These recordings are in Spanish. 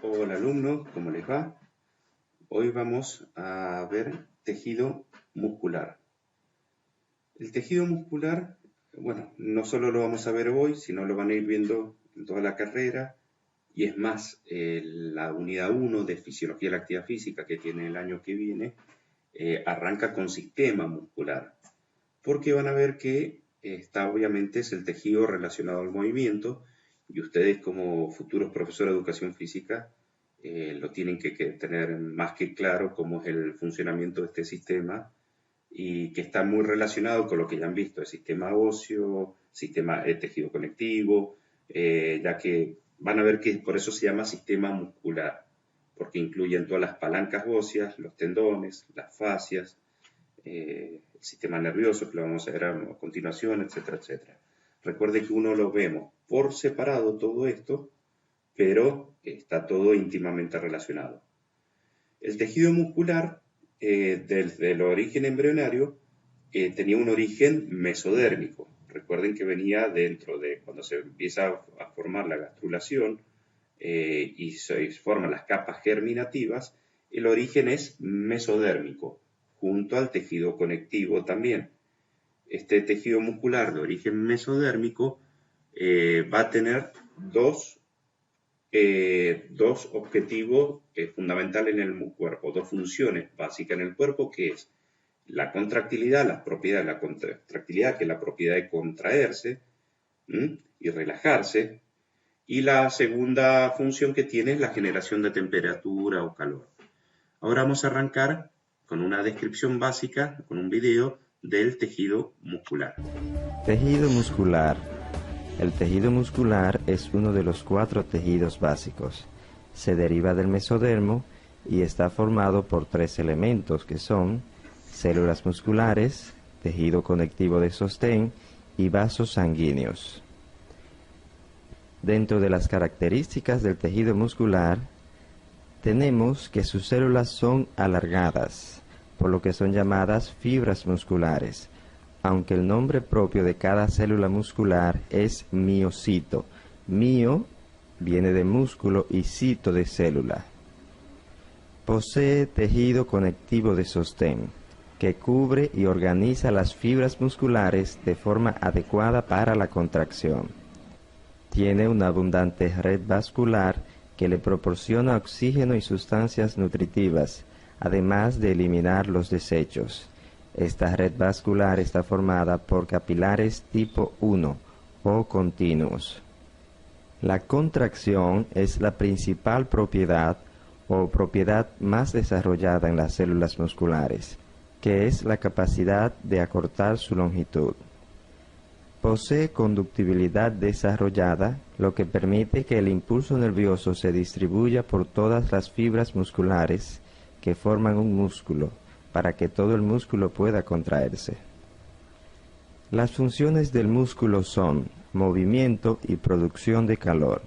Hola alumnos, ¿cómo les va? Hoy vamos a ver tejido muscular. El tejido muscular, bueno, no solo lo vamos a ver hoy, sino lo van a ir viendo en toda la carrera. Y es más, la unidad 1 de Fisiología de la Actividad Física que tiene el año que viene, arranca con sistema muscular. Porque van a ver que obviamente es el tejido relacionado al movimiento y ustedes como futuros profesores de educación física lo tienen que tener más que claro cómo es el funcionamiento de este sistema y que está muy relacionado con lo que ya han visto, el sistema óseo, sistema tejido conectivo, ya que van a ver que por eso se llama sistema muscular, porque incluyen todas las palancas óseas, los tendones, las fascias, el sistema nervioso, que lo vamos a ver a continuación, etcétera, etcétera. Recuerde que uno lo vemos por separado todo esto, pero está todo íntimamente relacionado. El tejido muscular, desde el origen embrionario, tenía un origen mesodérmico. Recuerden que venía dentro de cuando se empieza a formar la gastrulación y se forman las capas germinativas, el origen es mesodérmico, junto al tejido conectivo también. Este tejido muscular de origen mesodérmico va a tener dos objetivos fundamentales en el cuerpo, dos funciones básicas en el cuerpo, que es la contractilidad, las propiedades de la contractilidad, que es la propiedad de contraerse y relajarse, y la segunda función que tiene es la generación de temperatura o calor. Ahora vamos a arrancar con una descripción básica, con un video del tejido muscular. Tejido muscular. El tejido muscular es uno de los 4 tejidos básicos. Se deriva del mesodermo y está formado por 3 elementos que son células musculares, tejido conectivo de sostén y vasos sanguíneos. Dentro de las características del tejido muscular, tenemos que sus células son alargadas, por lo que son llamadas fibras musculares, aunque el nombre propio de cada célula muscular es miocito. Mio viene de músculo y cito de célula. Posee tejido conectivo de sostén, que cubre y organiza las fibras musculares de forma adecuada para la contracción. Tiene una abundante red vascular que le proporciona oxígeno y sustancias nutritivas, además de eliminar los desechos. Esta red vascular está formada por capilares tipo 1 o continuos. La contracción es la principal propiedad o propiedad más desarrollada en las células musculares, que es la capacidad de acortar su longitud. Posee conductibilidad desarrollada, lo que permite que el impulso nervioso se distribuya por todas las fibras musculares que forman un músculo, para que todo el músculo pueda contraerse. Las funciones del músculo son movimiento y producción de calor.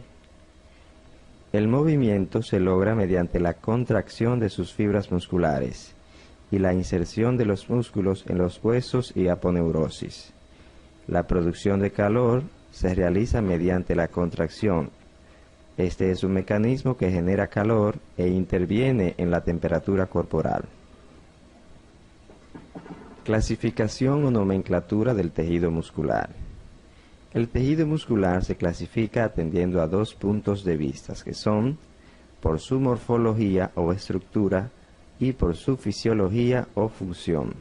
El movimiento se logra mediante la contracción de sus fibras musculares y la inserción de los músculos en los huesos y aponeurosis. La producción de calor se realiza mediante la contracción. Este es un mecanismo que genera calor e interviene en la temperatura corporal. Clasificación o nomenclatura del tejido muscular. El tejido muscular se clasifica atendiendo a 2 puntos de vista, que son por su morfología o estructura y por su fisiología o función.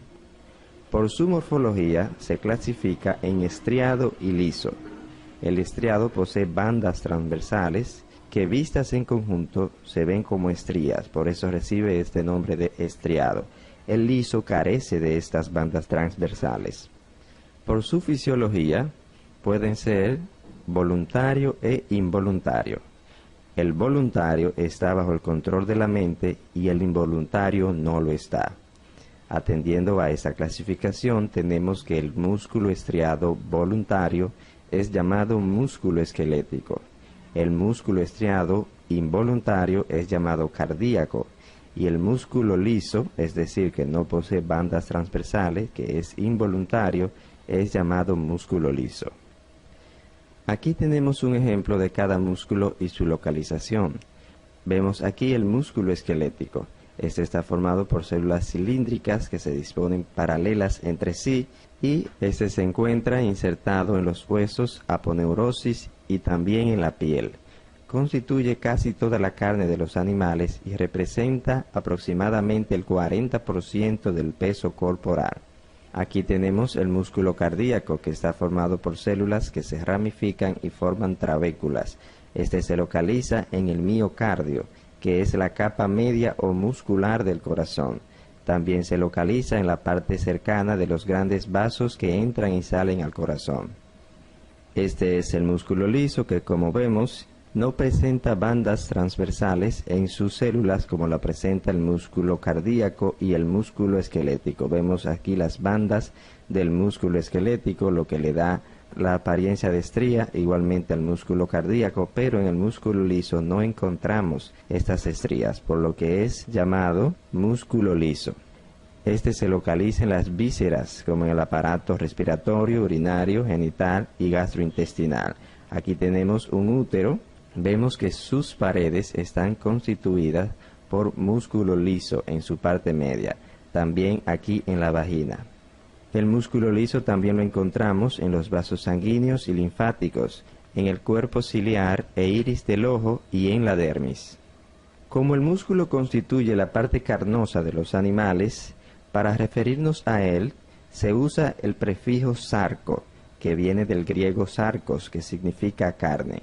Por su morfología se clasifica en estriado y liso. El estriado posee bandas transversales que vistas en conjunto se ven como estrías, por eso recibe este nombre de estriado. El liso carece de estas bandas transversales. Por su fisiología pueden ser voluntario e involuntario. El voluntario está bajo el control de la mente y el involuntario no lo está. Atendiendo a esa clasificación, tenemos que el músculo estriado voluntario es llamado músculo esquelético. El músculo estriado involuntario es llamado cardíaco. Y el músculo liso, es decir, que no posee bandas transversales, que es involuntario, es llamado músculo liso. Aquí tenemos un ejemplo de cada músculo y su localización. Vemos aquí el músculo esquelético. Este está formado por células cilíndricas que se disponen paralelas entre sí y este se encuentra insertado en los huesos, aponeurosis y también en la piel. Constituye casi toda la carne de los animales y representa aproximadamente el 40% del peso corporal. Aquí tenemos el músculo cardíaco, que está formado por células que se ramifican y forman trabéculas. Este se localiza en el miocardio, que es la capa media o muscular del corazón. También se localiza en la parte cercana de los grandes vasos que entran y salen al corazón. Este es el músculo liso que, como vemos, no presenta bandas transversales en sus células como la presenta el músculo cardíaco y el músculo esquelético. Vemos aquí las bandas del músculo esquelético, lo que le da la apariencia de estría, igualmente al músculo cardíaco, pero en el músculo liso no encontramos estas estrías, por lo que es llamado músculo liso. Este se localiza en las vísceras, como en el aparato respiratorio, urinario, genital y gastrointestinal. Aquí tenemos un útero. Vemos que sus paredes están constituidas por músculo liso en su parte media, también aquí en la vagina. El músculo liso también lo encontramos en los vasos sanguíneos y linfáticos, en el cuerpo ciliar e iris del ojo y en la dermis. Como el músculo constituye la parte carnosa de los animales, para referirnos a él se usa el prefijo sarco, que viene del griego sarcos, que significa carne.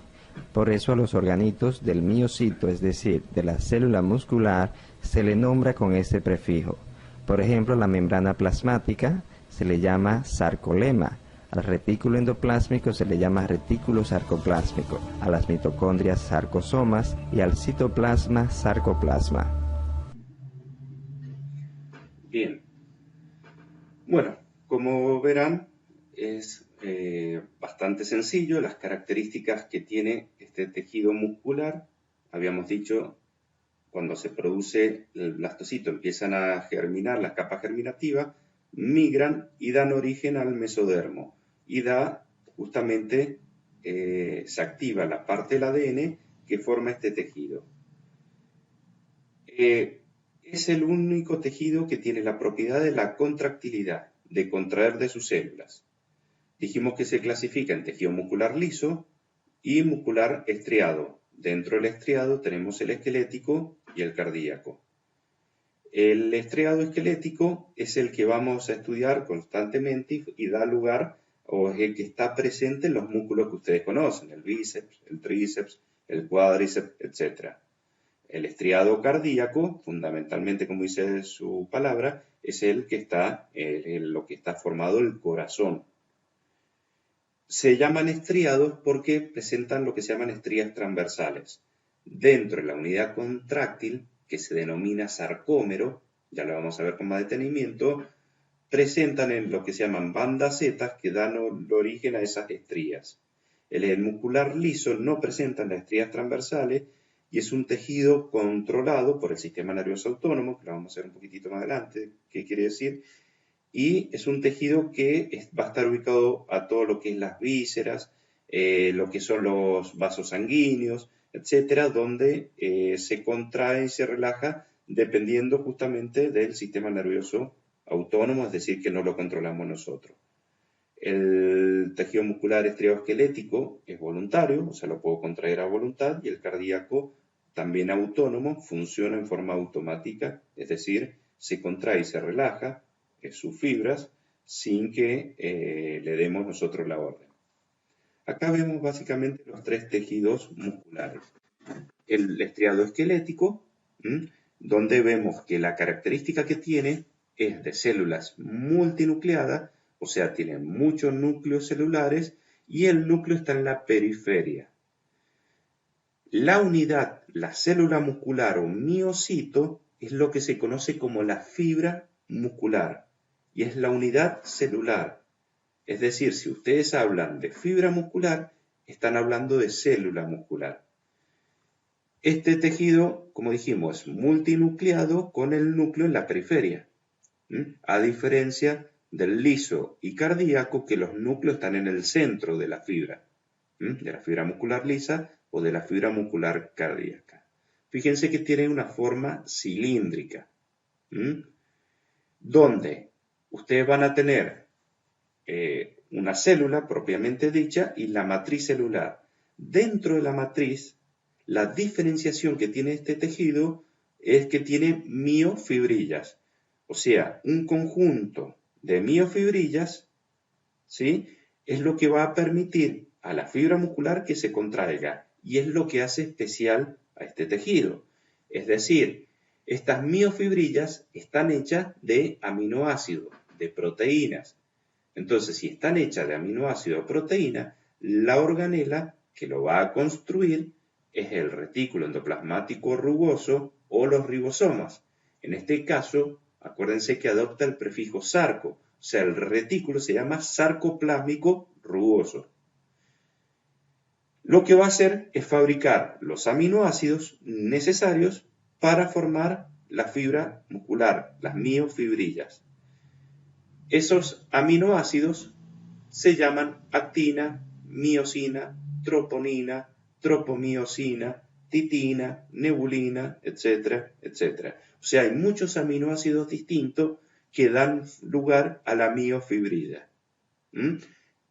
Por eso a los organitos del miocito, es decir, de la célula muscular, se le nombra con este prefijo. Por ejemplo, la membrana plasmática se le llama sarcolema, al retículo endoplásmico se le llama retículo sarcoplásmico, a las mitocondrias sarcosomas y al citoplasma sarcoplasma. Bien, bueno, como verán, es bastante sencillo las características que tiene este tejido muscular. Habíamos dicho, cuando se produce el blastocito, empiezan a germinar las capas germinativas, migran y dan origen al mesodermo y da justamente, se activa la parte del ADN que forma este tejido. Es el único tejido que tiene la propiedad de la contractilidad, de contraer de sus células. Dijimos que se clasifica en tejido muscular liso y muscular estriado. Dentro del estriado tenemos el esquelético y el cardíaco. El estriado esquelético es el que vamos a estudiar constantemente y da lugar, o es el que está presente en los músculos que ustedes conocen, el bíceps, el tríceps, el cuádriceps, etc. El estriado cardíaco, fundamentalmente, como dice su palabra, es el que está, lo que está formado el corazón. Se llaman estriados porque presentan lo que se llaman estrías transversales. Dentro de la unidad contráctil, que se denomina sarcómero, ya lo vamos a ver con más detenimiento, presentan en lo que se llaman bandas zetas que dan origen a esas estrías. El muscular liso no presenta las estrías transversales y es un tejido controlado por el sistema nervioso autónomo, que lo vamos a ver un poquitito más adelante, qué quiere decir, y es un tejido que va a estar ubicado a todo lo que es las vísceras, lo que son los vasos sanguíneos, etcétera, donde se contrae y se relaja dependiendo justamente del sistema nervioso autónomo, es decir, que no lo controlamos nosotros. El tejido muscular estriado-esquelético es voluntario, o sea, lo puedo contraer a voluntad, y el cardíaco, también autónomo, funciona en forma automática, es decir, se contrae y se relaja sus fibras sin que le demos nosotros la orden. Acá vemos básicamente los tres tejidos musculares. El estriado esquelético, donde vemos que la característica que tiene es de células multinucleadas, o sea, tiene muchos núcleos celulares y el núcleo está en la periferia. La unidad, la célula muscular o miocito, es lo que se conoce como la fibra muscular y es la unidad celular. Es decir, si ustedes hablan de fibra muscular, están hablando de célula muscular. Este tejido, como dijimos, es multinucleado con el núcleo en la periferia, a diferencia del liso y cardíaco, que los núcleos están en el centro de la fibra muscular lisa o de la fibra muscular cardíaca. fíjense que tiene una forma cilíndrica, donde ustedes van a tener una célula propiamente dicha y la matriz celular. Dentro de la matriz, la diferenciación que tiene este tejido es que tiene miofibrillas, o sea, un conjunto de miofibrillas, ¿sí?, es lo que va a permitir a la fibra muscular que se contraiga y es lo que hace especial a este tejido. Es decir, estas miofibrillas están hechas de aminoácidos, de proteínas. Entonces, si están hechas de aminoácido o proteína, la organela que lo va a construir es el retículo endoplasmático rugoso o los ribosomas. En este caso, acuérdense que adopta el prefijo sarco, o sea, el retículo se llama sarcoplásmico rugoso. Lo que va a hacer es fabricar los aminoácidos necesarios para formar la fibra muscular, las miofibrillas. Esos aminoácidos se llaman actina, miosina, troponina, tropomiosina, titina, nebulina, etcétera, etcétera. O sea, hay muchos aminoácidos distintos que dan lugar a la miofibrilla.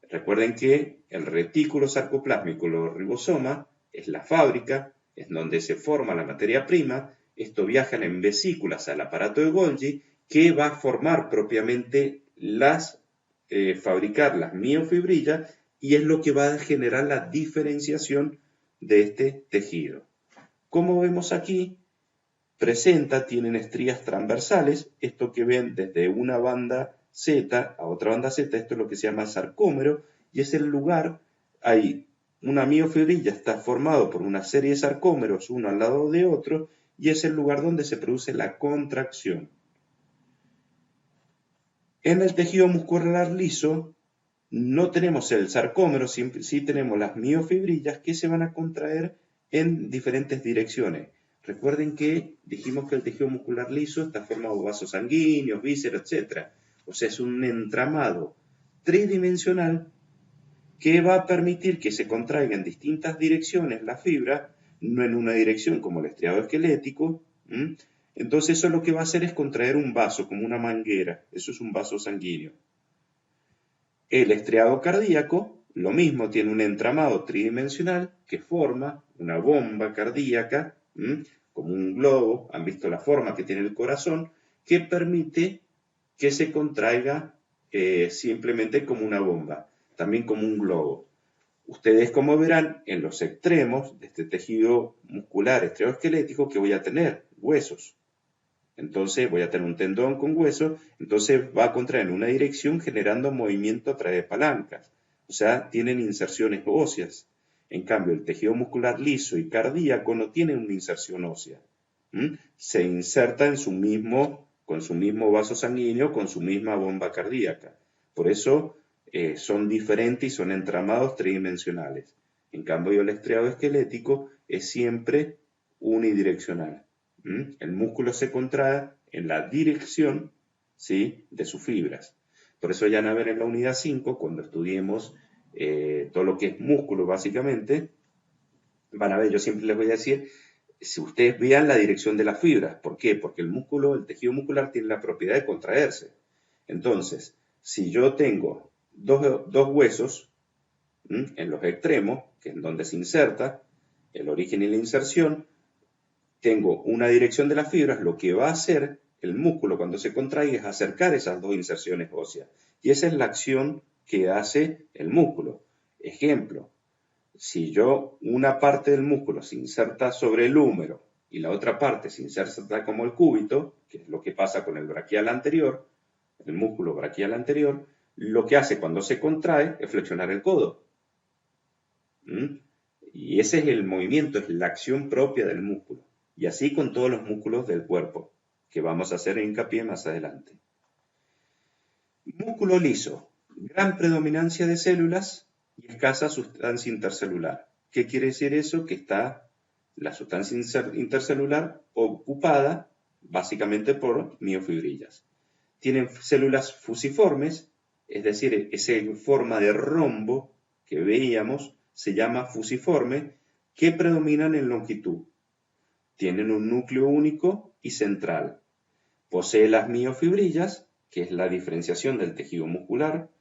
Recuerden que el retículo sarcoplásmico, los ribosomas, es la fábrica, es donde se forma la materia prima. Esto viaja en vesículas al aparato de Golgi, que va a formar propiamente fabricar las miofibrillas y es lo que va a generar la diferenciación de este tejido. Como vemos aquí, tienen estrías transversales, esto que ven desde una banda Z a otra banda Z, esto es lo que se llama sarcómero, y es el lugar, ahí una miofibrilla está formado por una serie de sarcómeros, uno al lado de otro, y es el lugar donde se produce la contracción. En el tejido muscular liso no tenemos el sarcómero, sí tenemos las miofibrillas que se van a contraer en diferentes direcciones. Recuerden que dijimos que el tejido muscular liso está formado por vasos sanguíneos, vísceras, etc. O sea, es un entramado tridimensional que va a permitir que se contraiga en distintas direcciones la fibra, no en una dirección como el estriado esquelético. Entonces eso lo que va a hacer es contraer un vaso, como una manguera. Eso es un vaso sanguíneo. El estriado cardíaco, lo mismo, tiene un entramado tridimensional que forma una bomba cardíaca, como un globo, han visto la forma que tiene el corazón, que permite que se contraiga simplemente como una bomba, también como un globo. Ustedes, como verán, en los extremos de este tejido muscular estriado-esquelético, que voy a tener huesos. Entonces voy a tener un tendón con hueso, entonces va a contraer en una dirección generando movimiento a través de palancas. O sea, tienen inserciones óseas. En cambio, el tejido muscular liso y cardíaco no tiene una inserción ósea. Se inserta con su mismo vaso sanguíneo, con su misma bomba cardíaca. Por eso son diferentes y son entramados tridimensionales. En cambio, el estriado esquelético es siempre unidireccional. El músculo se contrae en la dirección, ¿sí?, de sus fibras. Por eso ya van a ver en la unidad 5, cuando estudiemos todo lo que es músculo básicamente, van a ver, yo siempre les voy a decir, si ustedes vean la dirección de las fibras. ¿Por qué? Porque el tejido muscular tiene la propiedad de contraerse. Entonces, si yo tengo dos huesos en los extremos, que es donde se inserta, el origen y la inserción, tengo una dirección de las fibras, lo que va a hacer el músculo cuando se contraiga es acercar esas dos inserciones óseas. Y esa es la acción que hace el músculo. Ejemplo, si una parte del músculo se inserta sobre el húmero y la otra parte se inserta como el cúbito, que es lo que pasa con el braquial anterior, el músculo braquial anterior, lo que hace cuando se contrae es flexionar el codo. Y ese es el movimiento, es la acción propia del músculo. Y así con todos los músculos del cuerpo, que vamos a hacer hincapié más adelante. Músculo liso, gran predominancia de células y escasa sustancia intercelular. ¿Qué quiere decir eso? Que está la sustancia intercelular ocupada básicamente por miofibrillas. Tienen células fusiformes, es decir, esa forma de rombo que veíamos se llama fusiforme, que predominan en longitud. tienen un núcleo único y central. Posee las miofibrillas, que es la diferenciación del tejido muscular,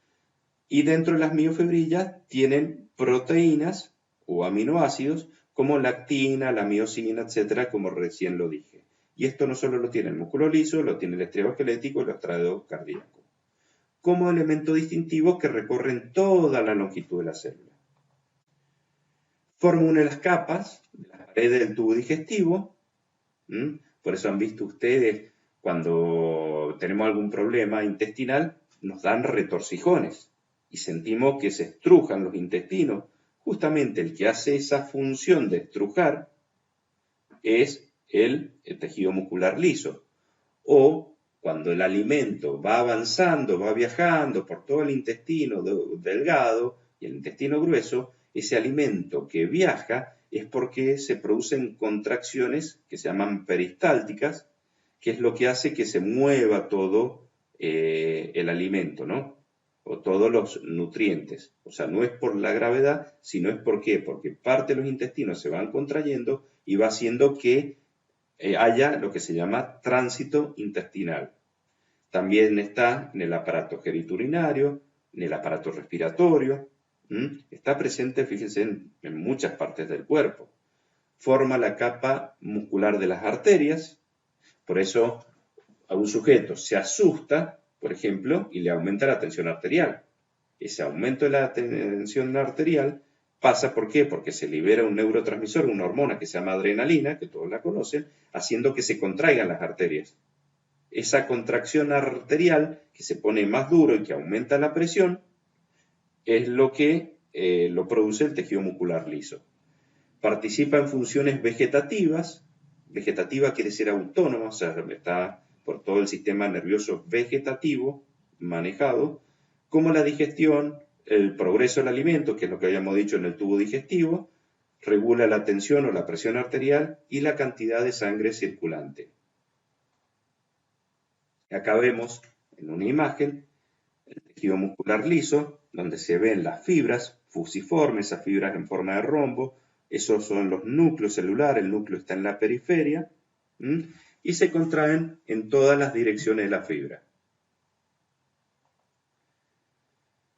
y dentro de las miofibrillas tienen proteínas o aminoácidos como la actina, la miosina, etcétera, como recién lo dije. Y esto no solo lo tiene el músculo liso, lo tiene el estriado esquelético y el estriado cardíaco, como elementos distintivos que recorren toda la longitud de la célula. Forma una de las capas de las paredes del tubo digestivo. Por eso han visto ustedes, cuando tenemos algún problema intestinal, nos dan retorcijones y sentimos que se estrujan los intestinos. Justamente el que hace esa función de estrujar es el tejido muscular liso. O cuando el alimento va avanzando, va viajando por todo el intestino delgado y el intestino grueso, ese alimento que viaja es porque se producen contracciones que se llaman peristálticas, que es lo que hace que se mueva todo el alimento, ¿no? O todos los nutrientes. O sea, no es por la gravedad, sino es ¿por qué? Porque parte de los intestinos se van contrayendo y va haciendo que haya lo que se llama tránsito intestinal. También está en el aparato genitourinario, en el aparato respiratorio. Está presente, fíjense, en muchas partes del cuerpo. Forma la capa muscular de las arterias. Por eso a un sujeto se asusta, por ejemplo, y le aumenta la tensión arterial. Ese aumento de la tensión arterial pasa, ¿por qué? Porque se libera un neurotransmisor, una hormona que se llama adrenalina, que todos la conocen, haciendo que se contraigan las arterias. Esa contracción arterial, que se pone más duro y que aumenta la presión, es lo que lo produce el tejido muscular liso. Participa en funciones vegetativas. Vegetativa quiere decir autónoma, o sea, está por todo el sistema nervioso vegetativo manejado, como la digestión, el progreso del alimento, que es lo que habíamos dicho en el tubo digestivo, regula la tensión o la presión arterial y la cantidad de sangre circulante. Acá vemos en una imagen el tejido muscular liso, donde se ven las fibras fusiformes, esas fibras en forma de rombo. Esos son los núcleos celulares, el núcleo está en la periferia, y se contraen en todas las direcciones de la fibra.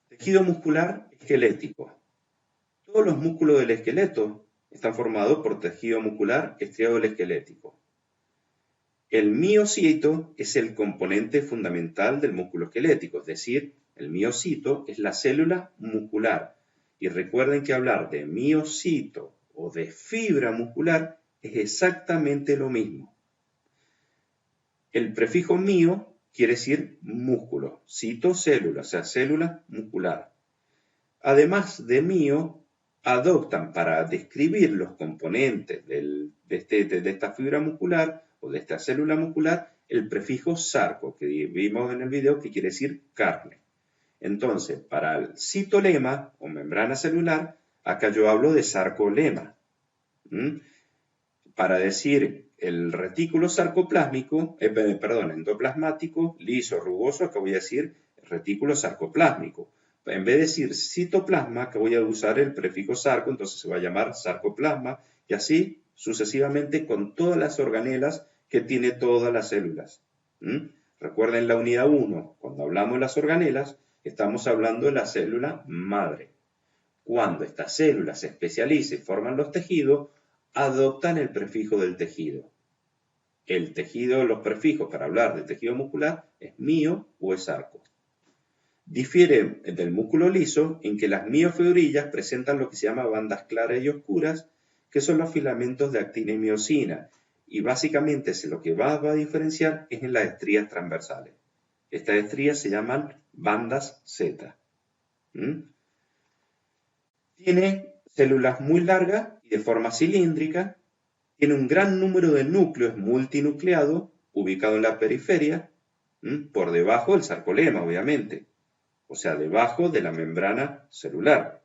Tejido muscular esquelético. Todos los músculos del esqueleto están formados por tejido muscular estriado esquelético. El miocito es el componente fundamental del músculo esquelético, es decir, el miocito es la célula muscular. Y recuerden que hablar de miocito o de fibra muscular es exactamente lo mismo. El prefijo mio quiere decir músculo, cito célula, o sea, célula muscular. Además de mio, adoptan para describir los componentes de esta fibra muscular o de esta célula muscular el prefijo sarco, que vimos en el video, que quiere decir carne. Entonces, para el citolema o membrana celular, acá yo hablo de sarcolema. Para decir el retículo sarcoplásmico, endoplasmático, liso, rugoso, acá voy a decir retículo sarcoplásmico. En vez de decir citoplasma, que voy a usar el prefijo sarco, entonces se va a llamar sarcoplasma, y así sucesivamente con todas las organelas que tiene todas las células. Recuerden la unidad 1, cuando hablamos de las organelas, estamos hablando de la célula madre. Cuando esta célula se especializa y forman los tejidos, adoptan el prefijo del tejido. El tejido, los prefijos para hablar de tejido muscular es mio o es sarco. Difiere del músculo liso en que las miofibrillas presentan lo que se llama bandas claras y oscuras, que son los filamentos de actina y miosina, y básicamente lo que va a diferenciar es en las estrías transversales. Estas estrías se llaman bandas Z. Tiene células muy largas y de forma cilíndrica, tiene un gran número de núcleos multinucleados ubicados en la periferia, por debajo del sarcolema, obviamente, o sea, debajo de la membrana celular.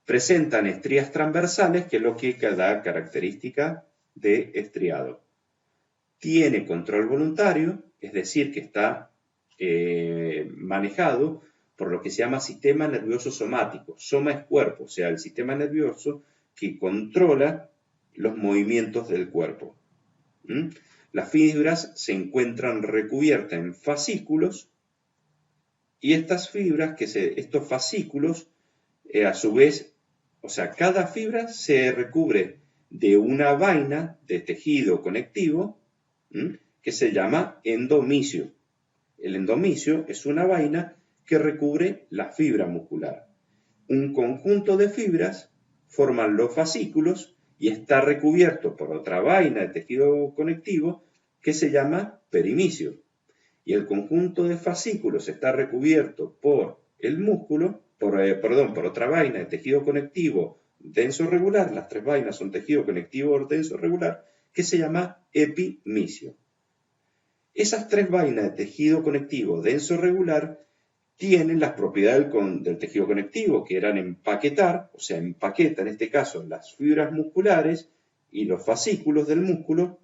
Presentan estrías transversales, que es lo que da característica de estriado. Tiene control voluntario, es decir, que está manejado por lo que se llama sistema nervioso somático. Soma es cuerpo, o sea, el sistema nervioso que controla los movimientos del cuerpo. Las fibras se encuentran recubiertas en fascículos y estas fibras, estos fascículos, a su vez, o sea, cada fibra se recubre de una vaina de tejido conectivo que se llama endomisio. El endomisio es una vaina que recubre la fibra muscular. Un conjunto de fibras forman los fascículos y está recubierto por otra vaina de tejido conectivo que se llama perimisio. Y el conjunto de fascículos está recubierto por el músculo, por otra vaina de tejido conectivo denso regular, las tres vainas son tejido conectivo denso regular, que se llama epimisio. Esas tres vainas de tejido conectivo denso regular tienen las propiedades del tejido conectivo, que eran empaquetar, o sea, empaqueta en este caso las fibras musculares y los fascículos del músculo,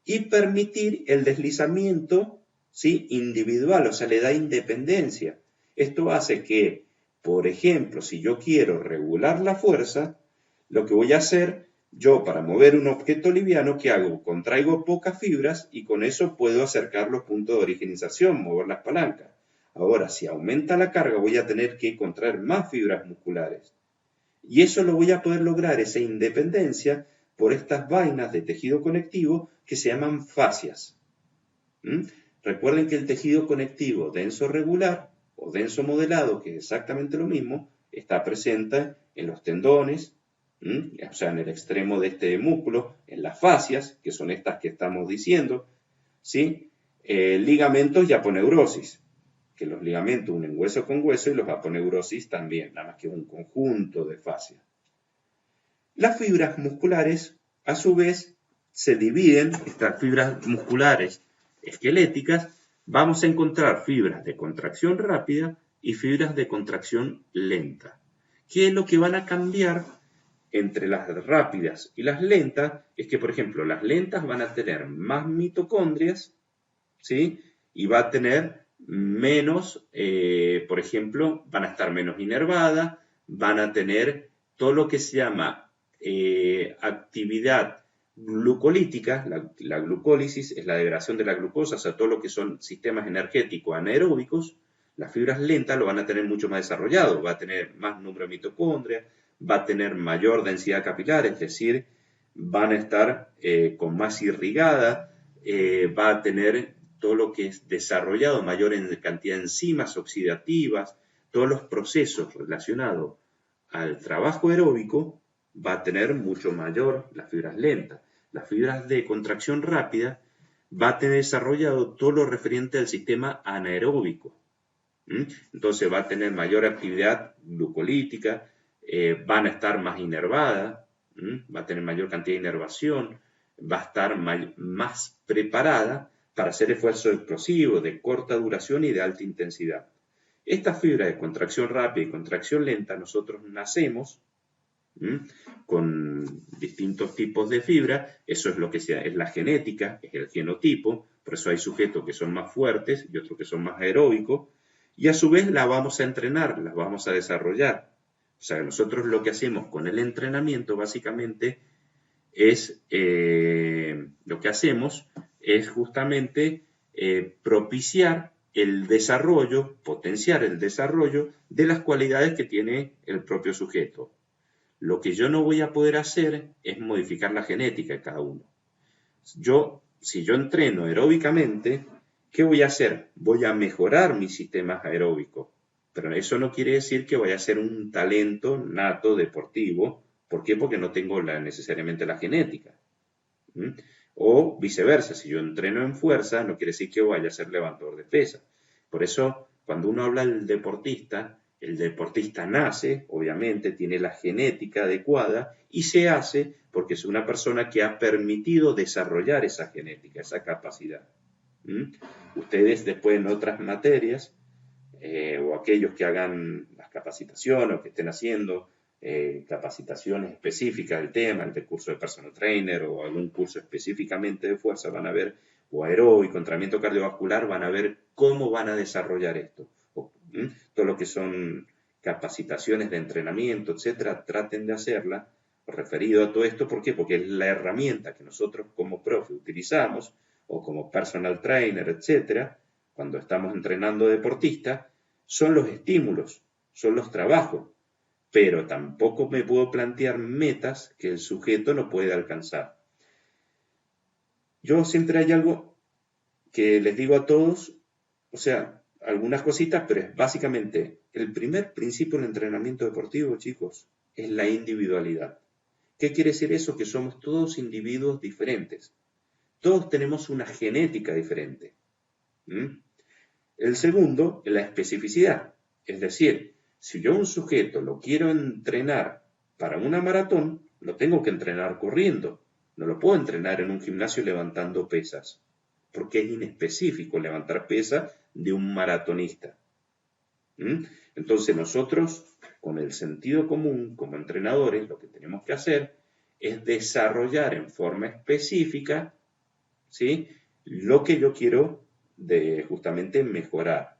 y permitir el deslizamiento, ¿sí?, individual, o sea, le da independencia. Esto hace que, por ejemplo, si yo quiero regular la fuerza, lo que voy a hacer, yo para mover un objeto liviano, ¿qué hago? Contraigo pocas fibras y con eso puedo acercar los puntos de originización, mover las palancas. Ahora, si aumenta la carga, voy a tener que contraer más fibras musculares. Y eso lo voy a poder lograr, esa independencia, por estas vainas de tejido conectivo que se llaman fascias. Recuerden que el tejido conectivo denso regular o denso modelado, que es exactamente lo mismo, está presente en los tendones, o sea, en el extremo de este músculo, en las fascias, que son estas que estamos diciendo, ¿sí? Ligamentos y aponeurosis, que los ligamentos unen hueso con hueso y los aponeurosis también, nada más que un conjunto de fascias. Las fibras musculares, a su vez, se dividen, estas fibras musculares esqueléticas, vamos a encontrar fibras de contracción rápida y fibras de contracción lenta. ¿Qué es lo que van a cambiar entre las rápidas y las lentas? Es que, por ejemplo, las lentas van a tener más mitocondrias, ¿sí? Y va a tener menos, por ejemplo, van a estar menos inervadas, van a tener todo lo que se llama actividad glucolítica. La glucólisis es la degradación de la glucosa, o sea, todo lo que son sistemas energéticos anaeróbicos. Las fibras lentas lo van a tener mucho más desarrollado, va a tener más número de mitocondrias, va a tener mayor densidad capilar, es decir, van a estar con más irrigada, va a tener todo lo que es desarrollado, mayor en cantidad de enzimas oxidativas, todos los procesos relacionados al trabajo aeróbico, va a tener mucho mayor las fibras lentas. Las fibras de contracción rápida va a tener desarrollado todo lo referente al sistema anaeróbico. Entonces va a tener mayor actividad glucolítica, van a estar más inervadas, va a tener mayor cantidad de inervación, va a estar más preparada para hacer esfuerzos explosivos de corta duración y de alta intensidad. Estas fibras de contracción rápida y contracción lenta, nosotros nacemos con distintos tipos de fibra, eso es lo que es la genética, es el genotipo, por eso hay sujetos que son más fuertes y otros que son más aeróbicos, y a su vez la vamos a entrenar, las vamos a desarrollar. O sea, nosotros lo que hacemos con el entrenamiento básicamente es, lo que hacemos es justamente propiciar el desarrollo, potenciar el desarrollo de las cualidades que tiene el propio sujeto. Lo que yo no voy a poder hacer es modificar la genética de cada uno. Si yo entreno aeróbicamente, ¿qué voy a hacer? Voy a mejorar mis sistemas aeróbicos, pero eso no quiere decir que vaya a ser un talento nato deportivo. ¿Por qué? Porque no tengo necesariamente la genética. O viceversa, si yo entreno en fuerza, no quiere decir que vaya a ser levantador de pesas. Por eso, cuando uno habla del deportista, el deportista nace, obviamente, tiene la genética adecuada y se hace porque es una persona que ha permitido desarrollar esa genética, esa capacidad. Ustedes después en otras materias, o aquellos que hagan las capacitaciones o que estén haciendo capacitaciones específicas del tema, el curso de personal trainer o algún curso específicamente de fuerza, van a ver, o aeróbico, entrenamiento cardiovascular, van a ver cómo van a desarrollar esto. Todo lo que son capacitaciones de entrenamiento, etcétera, traten de hacerla referido a todo esto. ¿Por qué? Porque es la herramienta que nosotros como profe utilizamos, o como personal trainer, etcétera, cuando estamos entrenando deportistas, son los estímulos, son los trabajos, pero tampoco me puedo plantear metas que el sujeto no puede alcanzar. Yo siempre hay algo que les digo a todos, o sea, algunas cositas, pero es básicamente el primer principio del entrenamiento deportivo, chicos, es la individualidad. ¿Qué quiere decir eso? Que somos todos individuos diferentes. Todos tenemos una genética diferente. ¿Mm? El segundo es la especificidad. Es decir, si yo a un sujeto lo quiero entrenar para una maratón, lo tengo que entrenar corriendo. No lo puedo entrenar en un gimnasio levantando pesas, porque es inespecífico levantar pesas de un maratonista. ¿Mm? Entonces nosotros, con el sentido común, como entrenadores, lo que tenemos que hacer es desarrollar en forma específica, ¿sí?, lo que yo quiero justamente mejorar.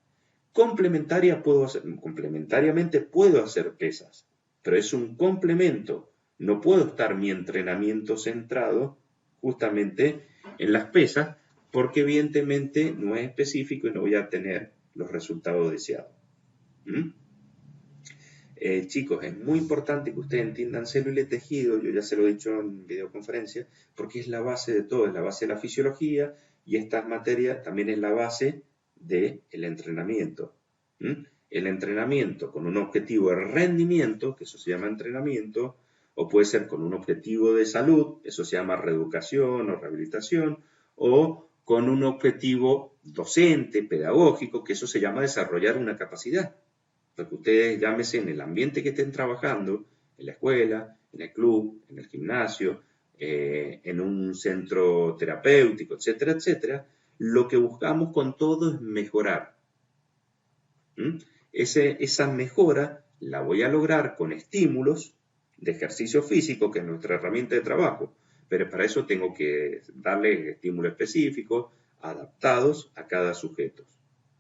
Complementariamente puedo hacer pesas, pero es un complemento. No puedo estar mi entrenamiento centrado justamente en las pesas, porque evidentemente no es específico y no voy a tener los resultados deseados. ¿Mm? Chicos, es muy importante que ustedes entiendan célula y tejido, yo ya se lo he dicho en videoconferencia, porque es la base de todo, es la base de la fisiología, y estas materias también es la base del entrenamiento. ¿Mm? El entrenamiento con un objetivo de rendimiento, que eso se llama entrenamiento, o puede ser con un objetivo de salud, eso se llama reeducación o rehabilitación, o con un objetivo docente, pedagógico, que eso se llama desarrollar una capacidad. Porque ustedes, llámese en el ambiente que estén trabajando, en la escuela, en el club, en el gimnasio, en un centro terapéutico, etcétera, etcétera, lo que buscamos con todo es mejorar. ¿Mm? Esa mejora la voy a lograr con estímulos de ejercicio físico, que es nuestra herramienta de trabajo, pero para eso tengo que darle estímulos específicos, adaptados a cada sujeto.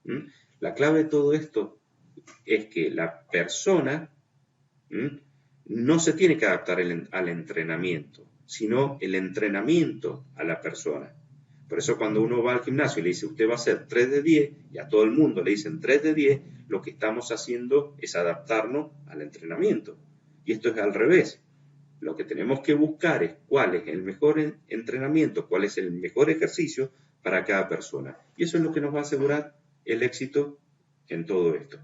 ¿Mm? La clave de todo esto es que la persona no se tiene que adaptar al entrenamiento, sino el entrenamiento a la persona. Por eso cuando uno va al gimnasio y le dice, usted va a hacer 3 de 10, y a todo el mundo le dicen 3 de 10, lo que estamos haciendo es adaptarnos al entrenamiento. Y esto es al revés. Lo que tenemos que buscar es cuál es el mejor entrenamiento, cuál es el mejor ejercicio para cada persona. Y eso es lo que nos va a asegurar el éxito en todo esto.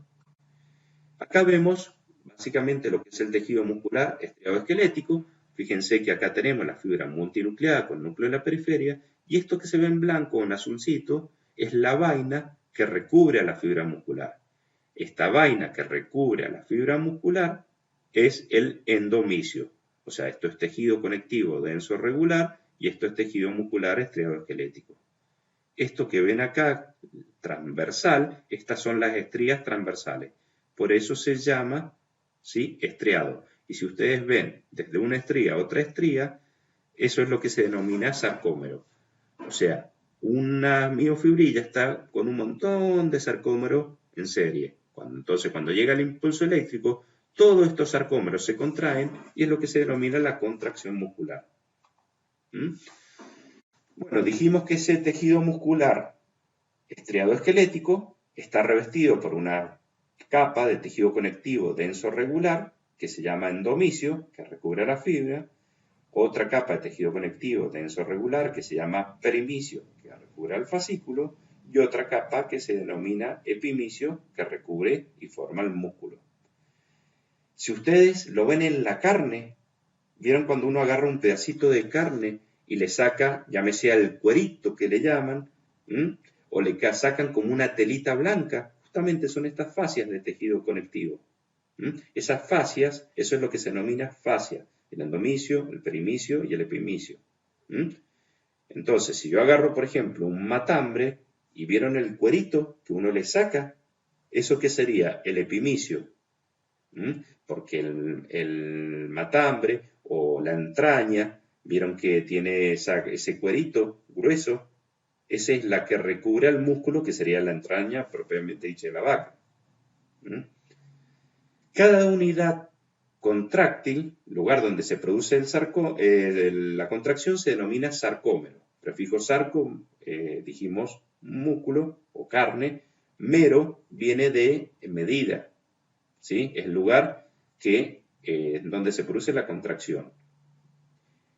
Acá vemos básicamente lo que es el tejido muscular estriado-esquelético. Fíjense que acá tenemos la fibra multinucleada con núcleo en la periferia, y esto que se ve en blanco o en azulcito es la vaina que recubre a la fibra muscular. Esta vaina que recubre a la fibra muscular es el endomisio. O sea, esto es tejido conectivo denso regular y esto es tejido muscular estriado-esquelético. Esto que ven acá, transversal, estas son las estrías transversales. Por eso se llama, ¿sí?, estriado. Y si ustedes ven desde una estría a otra estría, eso es lo que se denomina sarcómero. O sea, una miofibrilla está con un montón de sarcómeros en serie. Entonces, cuando llega el impulso eléctrico, todos estos sarcómeros se contraen y es lo que se denomina la contracción muscular. ¿Mm? Bueno, dijimos que ese tejido muscular estriado esquelético está revestido por una capa de tejido conectivo denso regular, que se llama endomisio, que recubre la fibra, otra capa de tejido conectivo denso regular, que se llama perimisio, que recubre el fascículo, y otra capa que se denomina epimisio, que recubre y forma el músculo. Si ustedes lo ven en la carne, ¿vieron cuando uno agarra un pedacito de carne y le saca, llámese el cuerito que le llaman, o le sacan como una telita blanca? Justamente son estas fascias de tejido conectivo. Esas fascias, eso es lo que se denomina fascia, el endomisio, el perimisio y el epimisio. Entonces, si yo agarro, por ejemplo, un matambre y vieron el cuerito que uno le saca, ¿eso qué sería? El epimisio. Porque el matambre o la entraña, vieron que tiene ese cuerito grueso, esa es la que recubre al músculo, que sería la entraña propiamente dicha de la vaca. Cada unidad contráctil, lugar donde se produce la contracción, se denomina sarcómero. Prefijo sarco, dijimos músculo o carne. Mero viene de medida, ¿sí? Es el lugar donde se produce la contracción.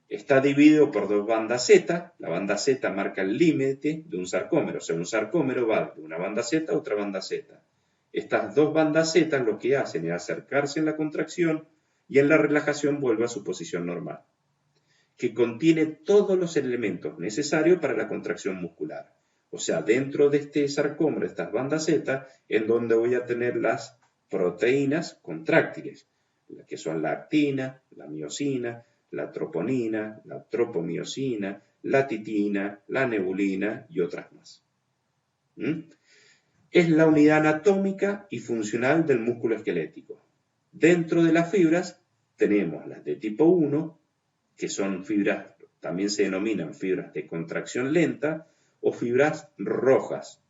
Está dividido por dos bandas Z. La banda Z marca el límite de un sarcómero. O sea, un sarcómero va de una banda Z a otra banda Z. Estas dos bandas Z lo que hacen es acercarse en la contracción y en la relajación vuelve a su posición normal, que contiene todos los elementos necesarios para la contracción muscular. O sea, dentro de este sarcómero, estas bandas Z, en donde voy a tener las proteínas contráctiles, que son la actina, la miosina, la troponina, la tropomiosina, la titina, la nebulina y otras más. Es la unidad anatómica y funcional del músculo esquelético. Dentro de las fibras tenemos las de tipo 1, que son fibras, también se denominan fibras de contracción lenta o fibras rojas.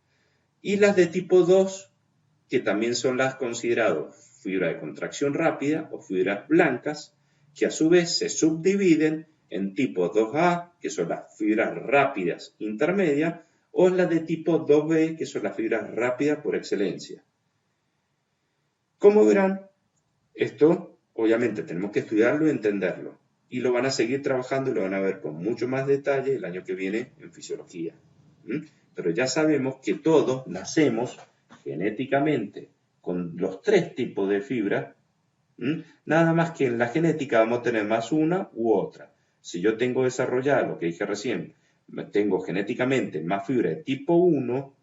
Y las de tipo 2, que también son las consideradas fibras de contracción rápida o fibras blancas, que a su vez se subdividen en tipo 2A, que son las fibras rápidas intermedias, o las de tipo 2B, que son las fibras rápidas por excelencia. Como verán, esto obviamente tenemos que estudiarlo y entenderlo. Y lo van a seguir trabajando y lo van a ver con mucho más detalle el año que viene en fisiología. Pero ya sabemos que todos nacemos genéticamente con los tres tipos de fibras. Nada más que en la genética vamos a tener más una u otra. Si yo tengo desarrollado lo que dije recién, tengo genéticamente más fibra de tipo 1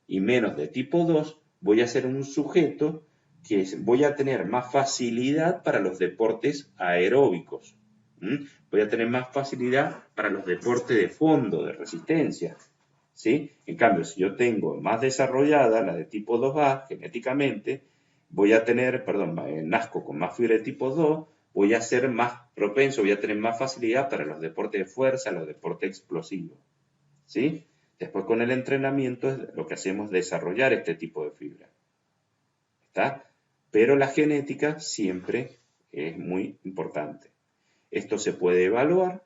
y menos de tipo 2, voy a ser un sujeto que voy a tener más facilidad para los deportes aeróbicos. Voy a tener más facilidad para los deportes de fondo, de resistencia. ¿Sí? En cambio, si yo tengo más desarrollada la de tipo 2A genéticamente, voy a tener, nazco con más fibra de tipo 2, voy a ser más propenso, voy a tener más facilidad para los deportes de fuerza, los deportes explosivos. ¿Sí? Después con el entrenamiento lo que hacemos es desarrollar este tipo de fibra. ¿Está? Pero la genética siempre es muy importante. Esto se puede evaluar,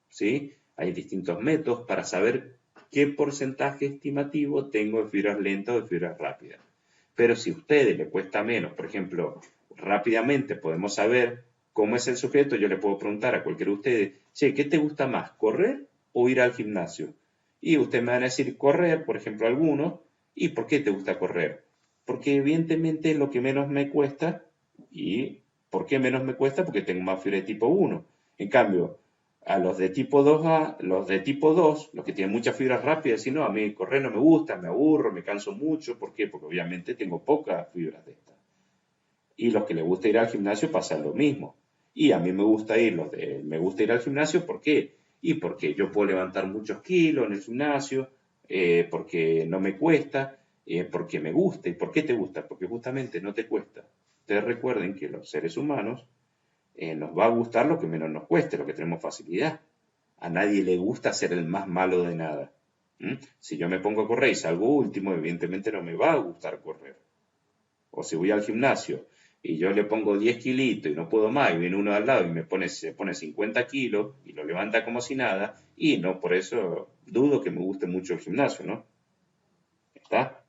¿sí? Hay distintos métodos para saber qué porcentaje estimativo tengo de fibras lentas o de fibras rápidas. Pero si a ustedes les cuesta menos, por ejemplo, rápidamente podemos saber cómo es el sujeto, yo le puedo preguntar a cualquiera de ustedes, che, ¿qué te gusta más, correr o ir al gimnasio? Y ustedes me van a decir correr, por ejemplo, algunos. ¿Y por qué te gusta correr? Porque evidentemente es lo que menos me cuesta. ¿Y por qué menos me cuesta? Porque tengo más fibra de tipo 1. En cambio, a los de tipo 2A, los de tipo 2, los que tienen muchas fibras rápidas, dicen, no, a mí correr no me gusta, me aburro, me canso mucho. ¿Por qué? Porque obviamente tengo pocas fibras de estas. Y los que les gusta ir al gimnasio pasa lo mismo. Y a mí me gusta ir al gimnasio, ¿por qué? Y porque yo puedo levantar muchos kilos en el gimnasio, porque no me cuesta, porque me gusta. ¿Y por qué te gusta? Porque justamente no te cuesta. Ustedes recuerden que los seres humanos nos va a gustar lo que menos nos cueste, lo que tenemos facilidad. A nadie le gusta ser el más malo de nada. Si yo me pongo a correr y salgo último, evidentemente no me va a gustar correr. O si voy al gimnasio y yo le pongo 10 kilitos y no puedo más, y viene uno al lado y se pone 50 kilos y lo levanta como si nada, y no, por eso dudo que me guste mucho el gimnasio, ¿no? ¿Está?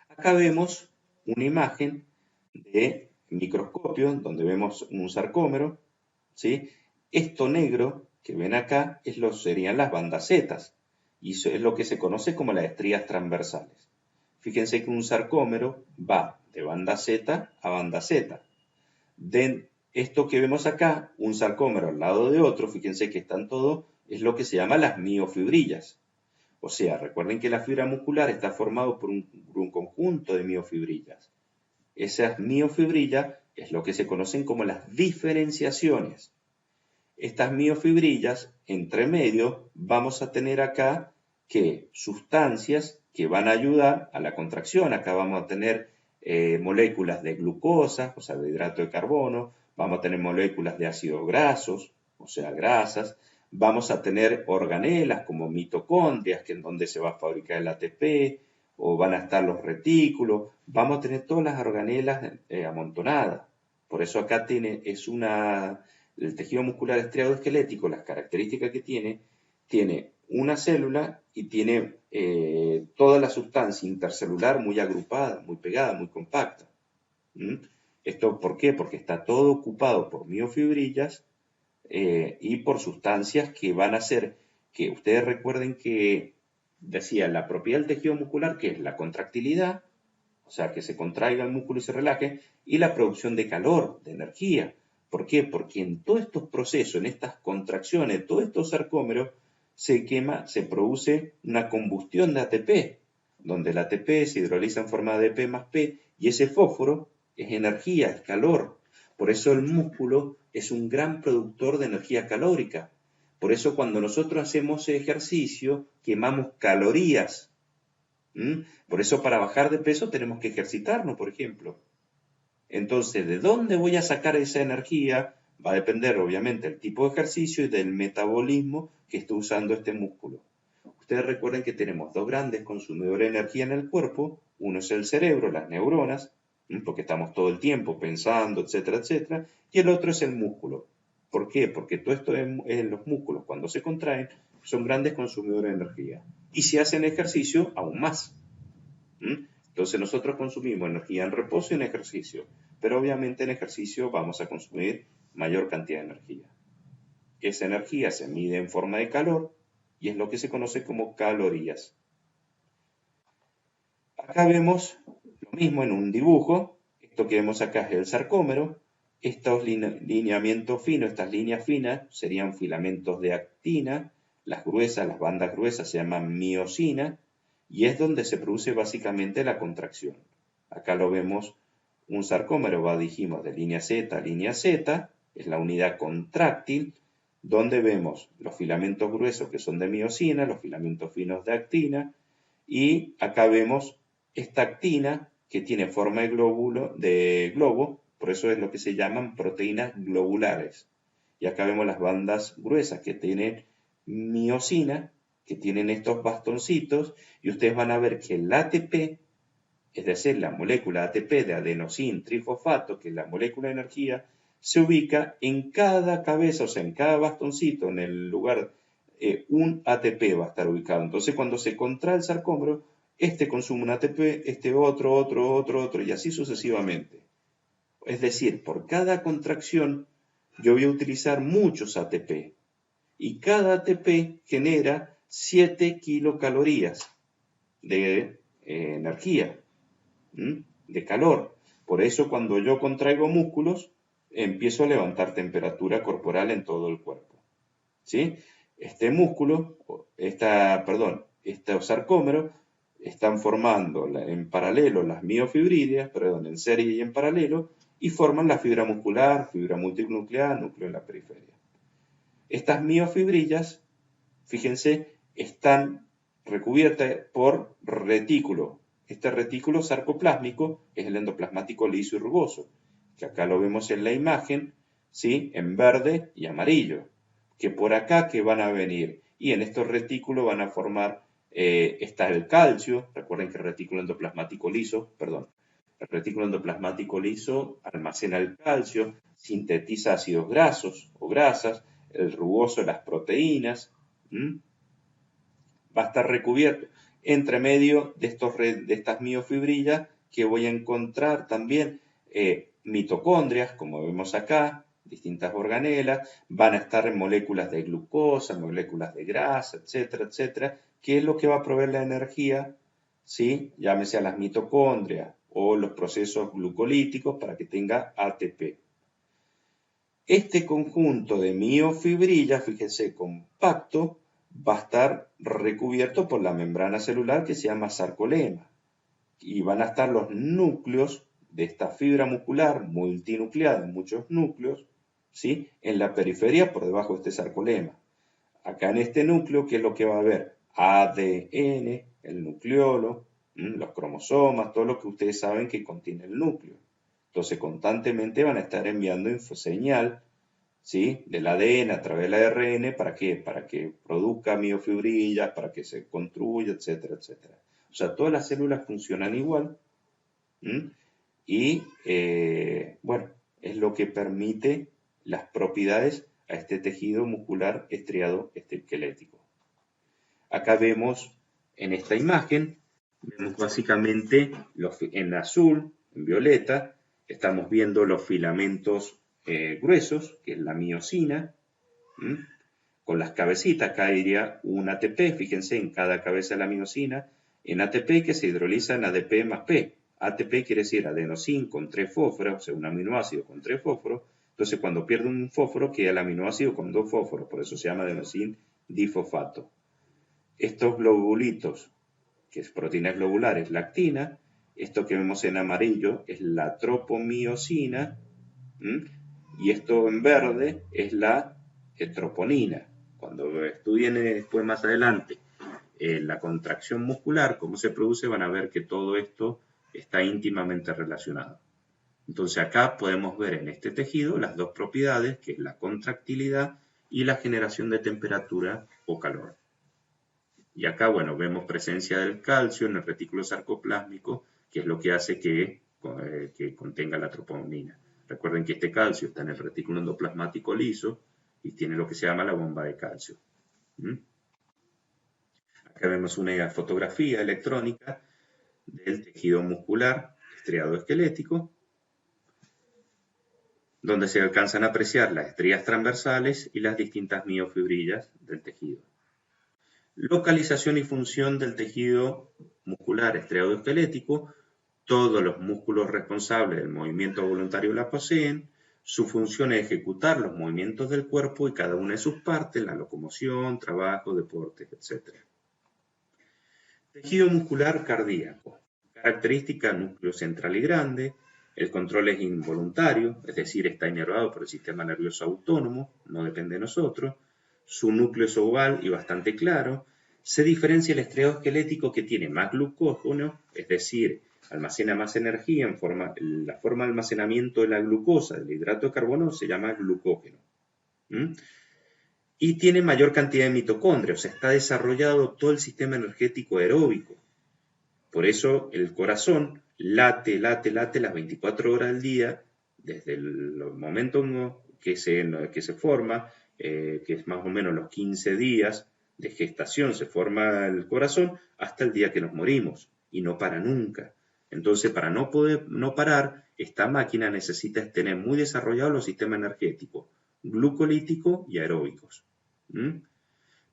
Acá vemos una imagen de microscopio donde vemos un sarcómero, ¿sí? Esto negro que ven acá serían las bandas Z, y eso es lo que se conoce como las estrías transversales. Fíjense que un sarcómero va de banda Z a banda Z. De esto que vemos acá, un sarcómero al lado de otro, fíjense que están todos, es lo que se llama las miofibrillas. O sea, recuerden que la fibra muscular está formada por un conjunto de miofibrillas. Esas miofibrillas es lo que se conocen como las diferenciaciones. Estas miofibrillas, entre medio, vamos a tener acá que sustancias que van a ayudar a la contracción. Acá vamos a tener moléculas de glucosa, o sea, de hidrato de carbono. Vamos a tener moléculas de ácidos grasos, o sea, grasas. Vamos a tener organelas como mitocondrias, que es donde se va a fabricar el ATP, o van a estar los retículos. Vamos a tener todas las organelas amontonadas. Por eso acá el tejido muscular estriado esquelético, las características que tiene una célula y tiene toda la sustancia intercelular muy agrupada, muy pegada, muy compacta. ¿Mm? ¿Esto por qué? Porque está todo ocupado por miofibrillas y por sustancias que van a hacer que ustedes recuerden que decía la propiedad del tejido muscular, que es la contractilidad, o sea, que se contraiga el músculo y se relaje, y la producción de calor, de energía. ¿Por qué? Porque en todos estos procesos, en estas contracciones, todos estos sarcómeros, se produce una combustión de ATP, donde el ATP se hidroliza en forma de ADP más P, y ese fósforo es energía, es calor. Por eso el músculo es un gran productor de energía calórica. Por eso cuando nosotros hacemos ejercicio, quemamos calorías. Por eso para bajar de peso tenemos que ejercitarnos, por ejemplo. Entonces, ¿de dónde voy a sacar esa energía? Va a depender, obviamente, del tipo de ejercicio y del metabolismo que esté usando este músculo. Ustedes recuerden que tenemos dos grandes consumidores de energía en el cuerpo. Uno es el cerebro, las neuronas, porque estamos todo el tiempo pensando, etcétera, etcétera. Y el otro es el músculo. ¿Por qué? Porque todo esto en los músculos, cuando se contraen, son grandes consumidores de energía. Y si hacen ejercicio, aún más. Entonces nosotros consumimos energía en reposo y en ejercicio, pero obviamente en ejercicio vamos a consumir mayor cantidad de energía. Esa energía se mide en forma de calor y es lo que se conoce como calorías. Acá vemos lo mismo en un dibujo. Esto que vemos acá es el sarcómero. Estos lineamientos finos, estas líneas finas, serían filamentos de actina. Las gruesas, las bandas gruesas se llaman miosina. Y es donde se produce básicamente la contracción. Acá lo vemos, un sarcómero va, dijimos, de línea Z a línea Z, es la unidad contráctil, donde vemos los filamentos gruesos que son de miosina, los filamentos finos de actina, y acá vemos esta actina que tiene forma de globo, por eso es lo que se llaman proteínas globulares. Y acá vemos las bandas gruesas que tienen miosina, que tienen estos bastoncitos, y ustedes van a ver que el ATP, es decir, la molécula ATP de adenosín trifosfato, que es la molécula de energía, se ubica en cada cabeza, o sea, en cada bastoncito, en el lugar, un ATP va a estar ubicado. Entonces, cuando se contrae el sarcómero, este consume un ATP, este otro, y así sucesivamente. Es decir, por cada contracción, yo voy a utilizar muchos ATP, y cada ATP genera 7 kilocalorías de energía, de calor. Por eso cuando yo contraigo músculos, empiezo a levantar temperatura corporal en todo el cuerpo. ¿Sí? Este músculo, estos sarcómeros, están formando en paralelo las miofibrillas, en serie y en paralelo, y forman la fibra muscular, fibra multinuclear, núcleo en la periferia. Estas miofibrillas, fíjense, están recubiertas por retículo. Este retículo sarcoplásmico es el endoplasmático liso y rugoso, que acá lo vemos en la imagen, ¿sí? En verde y amarillo. Que por acá que van a venir, y en estos retículos van a formar, está el calcio, recuerden que el retículo endoplasmático liso, el retículo endoplasmático liso almacena el calcio, sintetiza ácidos grasos o grasas, el rugoso las proteínas, va a estar recubierto entre medio de estas miofibrillas que voy a encontrar también mitocondrias, como vemos acá, distintas organelas, van a estar en moléculas de glucosa, moléculas de grasa, etcétera, etcétera, que es lo que va a proveer la energía, ¿sí? Llámese a las mitocondrias o los procesos glucolíticos para que tenga ATP. Este conjunto de miofibrillas, fíjense, compacto, va a estar recubierto por la membrana celular que se llama sarcolema. Y van a estar los núcleos de esta fibra muscular multinucleada en muchos núcleos, ¿sí? En la periferia por debajo de este sarcolema. Acá en este núcleo, ¿qué es lo que va a haber? ADN, el nucleolo, los cromosomas, todo lo que ustedes saben que contiene el núcleo. Entonces, constantemente van a estar enviando infoseñal, ¿sí? Del ADN a través del ARN, ¿para qué? Para que produzca miofibrillas, para que se construya, etcétera, etcétera. O sea, todas las células funcionan igual. Y, bueno, es lo que permite las propiedades a este tejido muscular estriado esquelético. Acá vemos en esta imagen, vemos básicamente en azul, en violeta, estamos viendo los filamentos gruesos, que es la miosina, con las cabecitas. Acá iría un ATP, fíjense en cada cabeza de la miosina, en ATP que se hidroliza en ADP más P. ATP quiere decir adenosín con 3 fósforos, o sea, un aminoácido con 3 fósforos. Entonces, cuando pierde un fósforo, queda el aminoácido con 2 fósforos, por eso se llama adenosín difosfato. Estos globulitos, que es proteínas globulares, lactina, esto que vemos en amarillo es la tropomiosina, y esto en verde es la troponina. Cuando estudien después más adelante la contracción muscular, cómo se produce, van a ver que todo esto está íntimamente relacionado. Entonces acá podemos ver en este tejido las dos propiedades, que es la contractilidad y la generación de temperatura o calor. Y acá, bueno, vemos presencia del calcio en el retículo sarcoplásmico, que es lo que hace que contenga la troponina. Recuerden que este calcio está en el retículo endoplasmático liso y tiene lo que se llama la bomba de calcio. Acá vemos una fotografía electrónica del tejido muscular estriado esquelético, donde se alcanzan a apreciar las estrías transversales y las distintas miofibrillas del tejido. Localización y función del tejido muscular estriado esquelético. Todos los músculos responsables del movimiento voluntario la poseen. Su función es ejecutar los movimientos del cuerpo y cada una de sus partes, la locomoción, trabajo, deportes, etc. Tejido muscular cardíaco. Característica: núcleo central y grande. El control es involuntario, es decir, está inervado por el sistema nervioso autónomo, no depende de nosotros. Su núcleo es oval y bastante claro. Se diferencia el estriado esquelético, que tiene más glucógeno, es decir, almacena más energía la forma de almacenamiento de la glucosa, del hidrato de carbono, se llama glucógeno. Y tiene mayor cantidad de mitocondrias, o sea, está desarrollado todo el sistema energético aeróbico. Por eso el corazón late las 24 horas del día, desde el momento que se forma, que es más o menos los 15 días de gestación, se forma el corazón, hasta el día que nos morimos, y no para nunca. Entonces, para no parar, esta máquina necesita tener muy desarrollados los sistemas energéticos, glucolíticos y aeróbicos.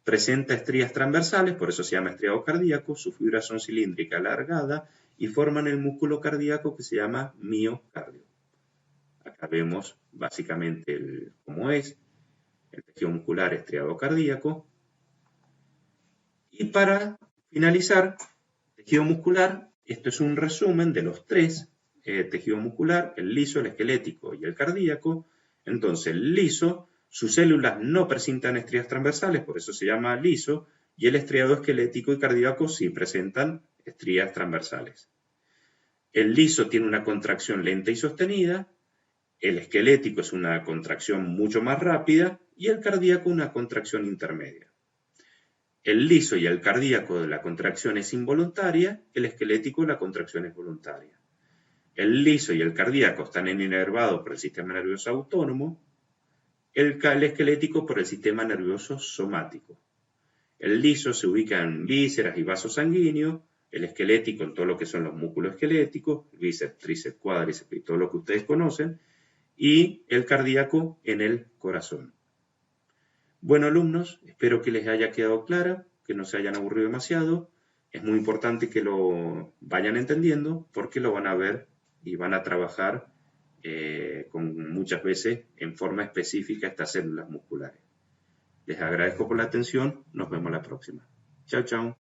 Presenta estrías transversales, por eso se llama estriado cardíaco. Sus fibras son cilíndricas alargadas y forman el músculo cardíaco, que se llama miocardio. Acá vemos básicamente cómo es el tejido muscular estriado cardíaco. Y para finalizar, tejido muscular, esto es un resumen de los tres tejidos muscular, el liso, el esquelético y el cardíaco. Entonces, el liso, sus células no presentan estrías transversales, por eso se llama liso, y el estriado esquelético y cardíaco sí presentan estrías transversales. El liso tiene una contracción lenta y sostenida, el esquelético es una contracción mucho más rápida y el cardíaco una contracción intermedia. El liso y el cardíaco, la contracción es involuntaria, el esquelético la contracción es voluntaria. El liso y el cardíaco están inervados por el sistema nervioso autónomo, el esquelético por el sistema nervioso somático. El liso se ubica en vísceras y vasos sanguíneos, el esquelético en todo lo que son los músculos esqueléticos, bíceps, tríceps, cuádriceps y todo lo que ustedes conocen, y el cardíaco en el corazón. Bueno, alumnos, espero que les haya quedado claro, que no se hayan aburrido demasiado. Es muy importante que lo vayan entendiendo porque lo van a ver y van a trabajar muchas veces en forma específica estas células musculares. Les agradezco por la atención. Nos vemos la próxima. Chao, chao.